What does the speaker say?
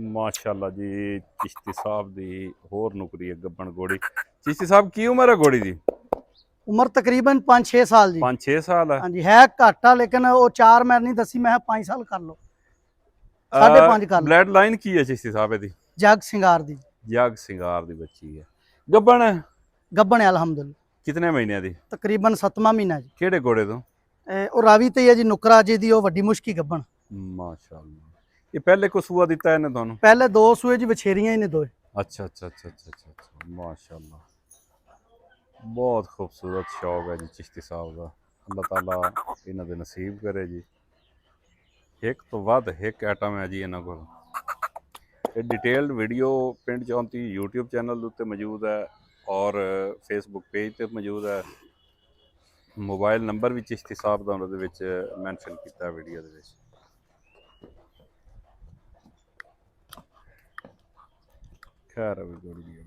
माशाल्लाह जी चिश्ती साहब दी होर नुकरी है गब्बन घोड़ी। चिश्ती साहब की उम्र है घोड़ी दी? उम्र तकरीबन 5-6 साल जी। 5-6 साल है। हाँ जी है घट आ, लेकिन वो 4 मैं नहीं दसी, मैं 5 साल कर लो, 5.5 कर लो। ब्लड लाइन की है चिश्ती साहब दी? जग सिंगार दी। जग सिंगार दी बच्ची है। गब्बन है? गब्बन है अल्हम्दुलिल्लाह। कितने महीने दी? तकरीबन 7वां महीना जी। केड़े घोड़े तो? ਉਹ ਰਾਵੀ ਤੇ ਹੈ ਜੀ ਨੁਕਰਾ ਜੀ ਦੀ, ਉਹ ਵੱਡੀ ਮੁਸ਼ਕੀ ਗੱਬਣ। माशाल्लाह ये पहले को सूआ दिता है ना ਤੁਹਾਨੂੰ? ਪਹਿਲੇ 2 ਸੂਏ ਜੀ, ਵਿਛੇਰੀਆਂ ਹੀ ਨੇ ਦੋਏ। अच्छा अच्छा अच्छा अच्छा अच्छा माशाल्लाह बहुत खूबसूरत शौक है जी चिश्ती साहब का। अल्लाह ताला इन्हां दे नसीब करे जी। एक तो वध एक आइटम है जी इन्हां कोल। ये डिटेल्ड वीडियो पिंड 34 यूट्यूब चैनल उत्ते मौजूद है और फेसबुक पेज ते मौजूद है। मोबाइल नंबर भी चिश्ती साहब दा उहदे विच मैंशन कीता है वीडियो दे विच। खैर अभी जोड़ी दी है।